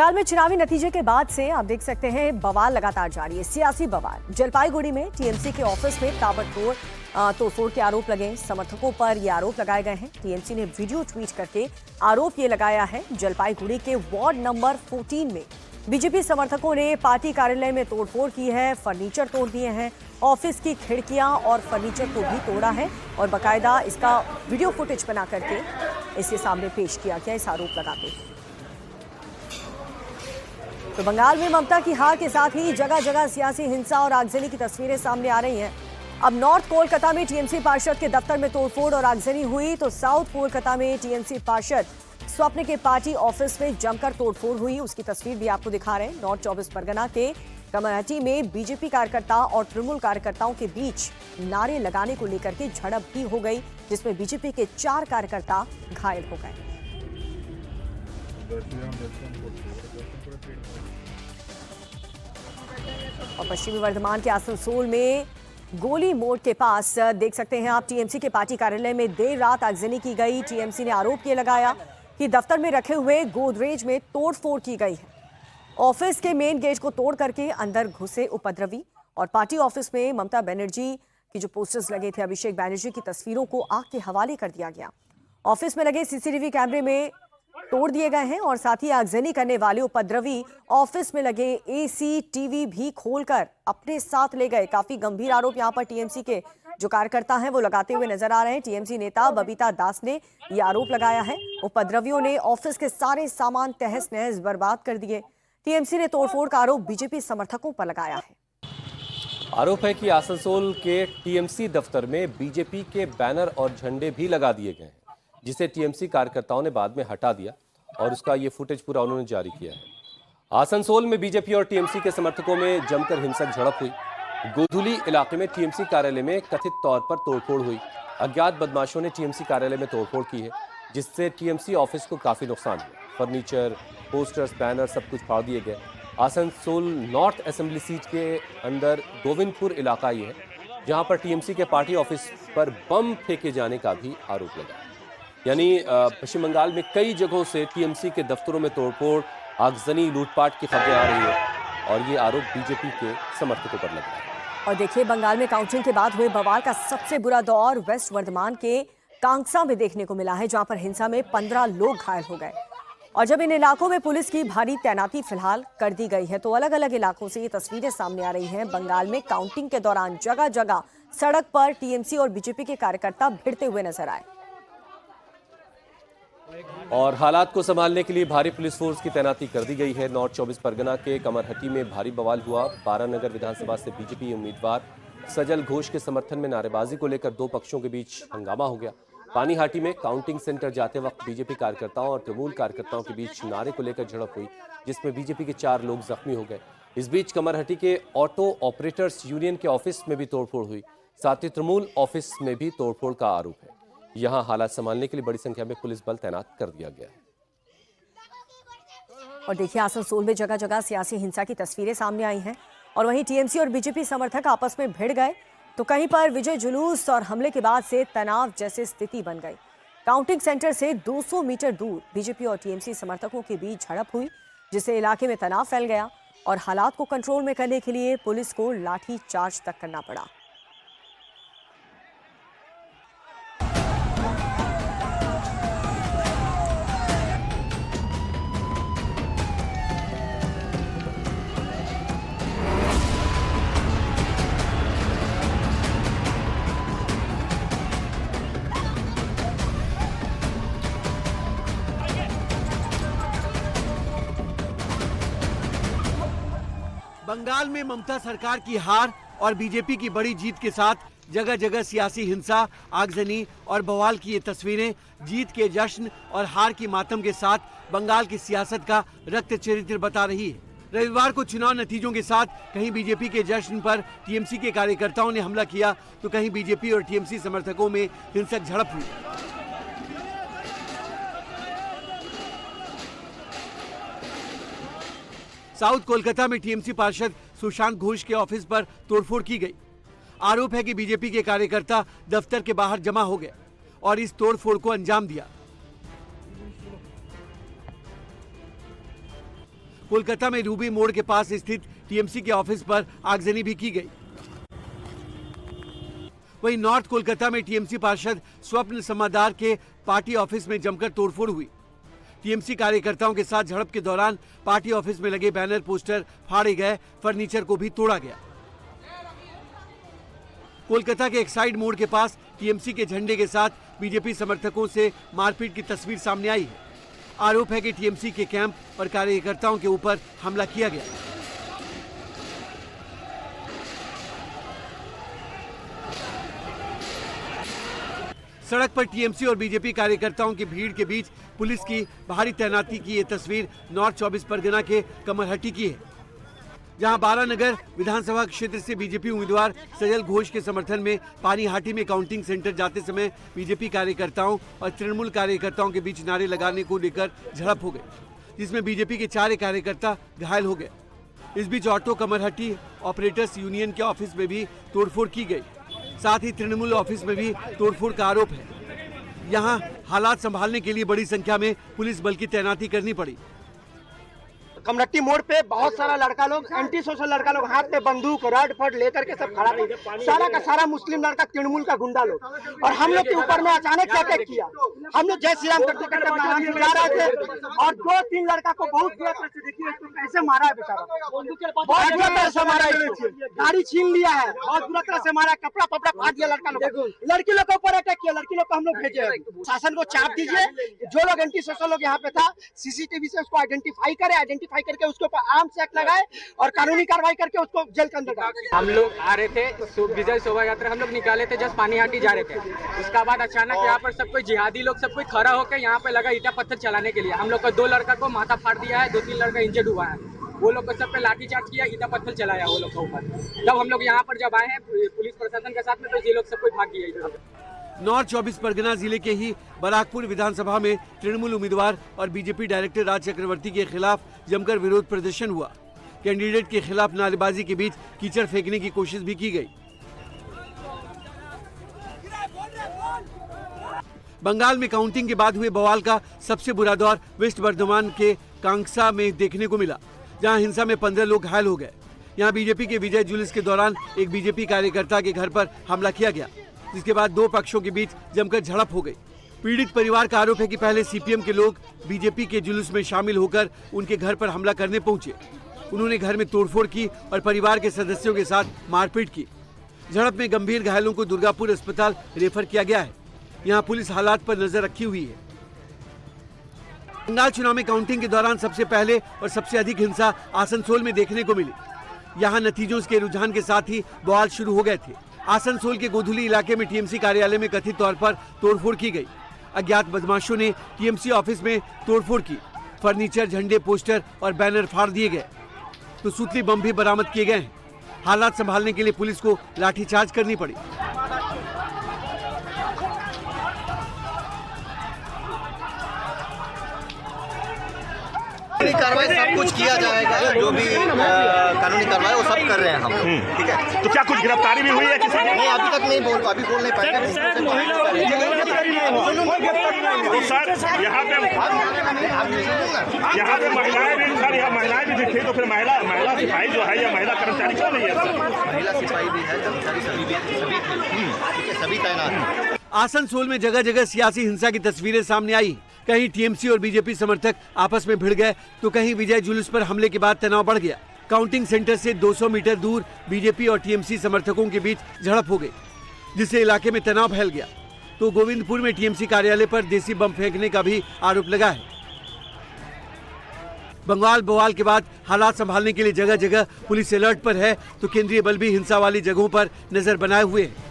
बंगाल में चुनावी नतीजे के बाद से आप देख सकते हैं बवाल लगातार जारी है, सियासी बवाल। जलपाईगुड़ी में टीएमसी के ऑफिस में ताबड़तोड़ तोड़फोड़ के आरोप लगे। समर्थकों पर ये आरोप लगाए गए हैं। टीएमसी ने वीडियो ट्वीट करके आरोप ये लगाया है। जलपाईगुड़ी के वार्ड नंबर 14 में बीजेपी समर्थकों ने पार्टी कार्यालय में तोड़फोड़ की है, फर्नीचर तोड़ दिए हैं, ऑफिस की खिड़कियां और फर्नीचर को भी तोड़ा है और बाकायदा इसका वीडियो फुटेज बना करके इसके सामने पेश किया गया इस आरोप लगाते हैं। तो बंगाल में ममता की हार के साथ ही जगह जगह सियासी हिंसा और आगजनी की तस्वीरें सामने आ रही हैं। अब नॉर्थ कोलकाता में टीएमसी पार्षद के दफ्तर में तोड़फोड़ और आगजनी हुई तो साउथ कोलकाता में टीएमसी पार्षद स्वप्न के पार्टी ऑफिस में जमकर तोड़फोड़ हुई। उसकी तस्वीर भी आपको दिखा रहे हैं। नॉर्थ 24 परगना के कमरहटी में बीजेपी कार्यकर्ता और तृणमूल कार्यकर्ताओं के बीच नारे लगाने को लेकर के झड़प भी हो गई, जिसमें बीजेपी के 4 कार्यकर्ता घायल हो गए। और पश्चिमी वर्धमान के आसनसोल में गोली मोड़ के पास देख सकते हैं आप, टीएमसी के पार्टी कार्यालय में देर रात आगजनी की गई। टीएमसी ने आरोप ये लगाया कि दफ्तर में रखे हुए गोदरेज में तोड़फोड़ की गई है। ऑफिस के मेन गेट को तोड़ करके अंदर घुसे उपद्रवी और पार्टी ऑफिस में ममता बनर्जी की जो पोस्टर्स लगे थे, अभिषेक बैनर्जी की तस्वीरों को आग के हवाले कर दिया गया। ऑफिस में लगे सीसीटीवी कैमरे में तोड़ दिए गए हैं और साथ ही आगजनी करने वाले उपद्रवी ऑफिस में लगे एसी टीवी भी खोलकर अपने साथ ले गए। काफी गंभीर आरोप यहां पर टीएमसी के जो कार्यकर्ता हैं वो लगाते हुए नजर आ रहे हैं। टीएमसी नेता बबीता दास ने ये आरोप लगाया है। उपद्रवियों ने ऑफिस के सारे सामान तहस नहस बर्बाद कर दिए। टीएमसी ने तोड़फोड़ का आरोप बीजेपी समर्थकों पर लगाया है। आरोप है कि आसनसोल के टीएमसी दफ्तर में बीजेपी के बैनर और झंडे भी लगा दिए गए हैं, जिसे टीएमसी कार्यकर्ताओं ने बाद में हटा दिया और उसका ये फुटेज पूरा उन्होंने जारी किया है। आसनसोल में बीजेपी और टीएमसी के समर्थकों में जमकर हिंसक झड़प हुई। गोधुली इलाके में टीएमसी कार्यालय में कथित तौर पर तोड़फोड़ हुई। अज्ञात बदमाशों ने टीएमसी कार्यालय में तोड़फोड़ की है, जिससे टीएमसी ऑफिस को काफी नुकसान हुआ। फर्नीचर, पोस्टर्स, बैनर सब कुछ फाड़ दिए गए। आसनसोल नॉर्थ असेंबली सीट के अंदर गोविंदपुर इलाका ये है, जहां पर टीएमसी के पार्टी ऑफिस पर बम फेंके जाने का भी आरोप लगा। यानी पश्चिम बंगाल में कई जगहों से टीएमसी के दफ्तरों में तोड़फोड़, आगजनी, लूटपाट की खबरें आ रही है और ये आरोप बीजेपी के समर्थकों पर लग रहा है। और देखिए, बंगाल में काउंटिंग के बाद हुए बवाल का सबसे बुरा दौर वेस्ट वर्धमान के कांगसा में देखने को मिला है, जहां पर हिंसा में 15 लोग घायल हो गए। और जब इन इलाकों में पुलिस की भारी तैनाती फिलहाल कर दी गई है, तो अलग अलग इलाकों से ये तस्वीरें सामने आ रही हैं। बंगाल में काउंटिंग के दौरान जगह जगह सड़क पर टीएमसी और बीजेपी के कार्यकर्ता भिड़ते हुए नजर आए। और हालात को संभालने के लिए भारी पुलिस फोर्स की तैनाती कर दी गई है। नॉर्थ 24 परगना के कमरहटी में भारी बवाल हुआ। 12 नगर विधानसभा से बीजेपी उम्मीदवार सजल घोष के समर्थन में नारेबाजी को लेकर दो पक्षों के बीच हंगामा हो गया। पानीहाटी में काउंटिंग सेंटर जाते वक्त बीजेपी कार्यकर्ताओं और तृणमूल कार्यकर्ताओं के बीच नारे को लेकर झड़प हुई, जिसमें बीजेपी के 4 लोग जख्मी हो गए। इस बीच कमरहटी के ऑटो ऑपरेटर्स यूनियन के ऑफिस में भी तोड़फोड़ हुई। साथ ही तृणमूल ऑफिस में भी तोड़फोड़ का आरोप है। यहां हालात संभालने के लिए बड़ी संख्या में पुलिस बल तैनात कर दिया गया है। और देखिए, आसनसोल में जगह जगह सियासी हिंसा की तस्वीरें सामने आई हैं और वहीं टीएमसी और बीजेपी समर्थक आपस में भिड़ गए, तो कहीं पर विजय जुलूस और हमले के बाद से तनाव जैसी स्थिति बन गई। काउंटिंग सेंटर से 200 मीटर दूर बीजेपी और टीएमसी समर्थकों के बीच झड़प हुई, जिससे इलाके में तनाव फैल गया और हालात को कंट्रोल में करने के लिए पुलिस को लाठी चार्ज तक करना पड़ा। बंगाल में ममता सरकार की हार और बीजेपी की बड़ी जीत के साथ जगह जगह सियासी हिंसा, आगजनी और बवाल की ये तस्वीरें जीत के जश्न और हार की मातम के साथ बंगाल की सियासत का रक्त चरित्र बता रही है। रविवार को चुनाव नतीजों के साथ कहीं बीजेपी के जश्न पर टीएमसी के कार्यकर्ताओं ने हमला किया, तो कहीं बीजेपी और टीएमसी समर्थकों में हिंसक झड़प हुई। साउथ कोलकाता में टीएमसी पार्षद सुशांत घोष के ऑफिस पर तोड़फोड़ की गई। आरोप है कि बीजेपी के कार्यकर्ता दफ्तर के बाहर जमा हो गए और इस तोड़फोड़ को अंजाम दिया। कोलकाता में रूबी मोड़ के पास स्थित टीएमसी के ऑफिस पर आगजनी भी की गई। वहीं नॉर्थ कोलकाता में टीएमसी पार्षद स्वप्न समादार के पार्टी ऑफिस में जमकर तोड़फोड़ हुई। टीएमसी कार्यकर्ताओं के साथ झड़प के दौरान पार्टी ऑफिस में लगे बैनर पोस्टर फाड़े गए, फर्नीचर को भी तोड़ा गया। कोलकाता के एक्साइड मोड़ के पास टीएमसी के झंडे के साथ बीजेपी समर्थकों से मारपीट की तस्वीर सामने आई है। आरोप है कि टीएमसी के कैंप और कार्यकर्ताओं के ऊपर हमला किया गया। सड़क पर टीएमसी और बीजेपी कार्यकर्ताओं की भीड़ के बीच पुलिस की भारी तैनाती की ये तस्वीर नॉर्थ 24 परगना के कमरहट्टी की है, जहां बारानगर विधानसभा क्षेत्र से बीजेपी उम्मीदवार सजल घोष के समर्थन में पानीहाटी में काउंटिंग सेंटर जाते समय बीजेपी कार्यकर्ताओं और तृणमूल कार्यकर्ताओं के बीच नारे लगाने को लेकर झड़प हो गई, जिसमें बीजेपी के 4 कार्यकर्ता घायल हो गए। इस बीच ऑटो कमरहट्टी ऑपरेटर्स यूनियन के ऑफिस में भी तोड़फोड़ की गई। साथ ही तृणमूल ऑफिस में भी तोड़फोड़ का आरोप है। यहाँ हालात संभालने के लिए बड़ी संख्या में पुलिस बल की तैनाती करनी पड़ी। कमरट्टी मोड़ पे बहुत सारा लड़का लोग, एंटी सोशल लड़का लोग, हाथ में बंदूक रॉड फट लेकर के सब खड़ा थे। सारा का सारा मुस्लिम लड़का, तृणमूल का गुंडा लोग, और हम लोग के ऊपर में अचानक से अटैक किया। हम लोग जय श्री राम करते करते आराम से जा रहे थे और 2-3 लड़का को बहुत बुरा तरह से, देखिए इसको कैसे मारा है बेचारा, बहुत बुरा तरह से मारा है, गाड़ी छीन लिया है, बहुत बुरा तरह से मारा, कपड़ा पपड़ा फाड़ दिया लड़का लोग। लड़की लोग के ऊपर अटैक किया, लड़की लोग को हम लोग भेजे। शासन को चाप दीजिए, जो लोग एंटी सोशल लोग यहाँ पे था सीसीटीवी से उसको आइडेंटिफाई करे, आइडेंटिफाई करके उसके ऊपर आर्म्स एक्ट लगाए और कानूनी कार्रवाई करके उसको जेल के अंदर डाले। हम लोग आ रहे थे विजय शोभा यात्रा हम लोग निकाले थे, जस्ट पानीहाटी जा रहे थे। उसके बाद अचानक यहाँ पर सब कोई जिहादी लोग सब कोई खड़ा होकर यहाँ पे लगा ईटा पत्थर चलाने के लिए। हम लोग को 2 लड़का को माथा फाड़ दिया है, 2-3 लड़का इंजर्ड हुआ है। वो लोग को सब पे लाठीचार्ज किया, ईटा पत्थर चलाया वो लोग के ऊपर। जब हम लोग यहाँ पर जब आए हैं पुलिस प्रशासन के साथ में, तो ये लोग सब कोई भाग गया इधर। नॉर्थ 24 परगना जिले के ही बराकपुर विधानसभा में तृणमूल उम्मीदवार और बीजेपी डायरेक्टर राज चक्रवर्ती के खिलाफ जमकर विरोध प्रदर्शन हुआ। कैंडिडेट के खिलाफ नारेबाजी के बीच कीचड़ फेंकने की कोशिश भी की गई। बंगाल में काउंटिंग के बाद हुए बवाल का सबसे बुरा दौर वेस्ट बर्धमान के कांगसा में देखने को मिला, जहां हिंसा में 15 लोग घायल हो गए। यहां बीजेपी के विजय जुलूस के दौरान एक बीजेपी कार्यकर्ता के घर पर हमला किया गया, जिसके बाद 2 पक्षों के बीच जमकर झड़प हो गई। पीड़ित परिवार का आरोप है कि पहले सीपीएम के लोग बीजेपी के जुलूस में शामिल होकर उनके घर पर हमला करने पहुंचे। उन्होंने घर में तोड़फोड़ की और परिवार के सदस्यों के साथ मारपीट की। झड़प में गंभीर घायलों को दुर्गापुर अस्पताल रेफर किया गया है। यहाँ पुलिस हालात पर नजर रखी हुई है। बंगाल चुनाव में काउंटिंग के दौरान सबसे पहले और सबसे अधिक हिंसा आसनसोल में देखने को मिली। यहाँ नतीजों के रुझान के साथ ही बवाल शुरू हो गए थे। आसनसोल के गोधुली इलाके में टीएमसी कार्यालय में कथित तौर पर तोड़फोड़ की गई। अज्ञात बदमाशों ने टीएमसी ऑफिस में तोड़फोड़ की, फर्नीचर, झंडे, पोस्टर और बैनर फाड़ दिए गए, तो सूतली बम भी बरामद किए गए हैं। हालात संभालने के लिए पुलिस को लाठीचार्ज करनी पड़ी। कार्रवाई सब कुछ किया जाएगा, जो भी कानूनी कार्रवाई वो सब कर रहे हैं हम लोग, ठीक है। तो क्या कुछ गिरफ्तारी भी हुई है किसी की? नहीं, अभी तक नहीं अभी बोल नहीं पाएंगे। तो सर यहाँ पे महिलाएं भी, सर यहाँ महिलाएं भी दिखी, तो फिर महिला सिपाही जो है या महिला कर्मचारी क्यों नहीं है सर? महिला सिपाही भी है, कर्मचारी सभी भी है, सभी तैनात। आसनसोल में जगह जगह सियासी हिंसा की तस्वीरें सामने आई। कहीं टीएमसी और बीजेपी समर्थक आपस में भिड़ गए, तो कहीं विजय जुलूस पर हमले के बाद तनाव बढ़ गया। काउंटिंग सेंटर से 200 मीटर दूर बीजेपी और टीएमसी समर्थकों के बीच झड़प हो गई, जिससे इलाके में तनाव फैल गया। तो गोविंदपुर में टीएमसी कार्यालय पर देसी बम फेंकने का भी आरोप लगा है। बंगाल बवाल के बाद हालात संभालने के लिए जगह जगह पुलिस अलर्ट पर है, तो केंद्रीय बल भी हिंसा वाली जगहों पर नजर बनाए हुए है।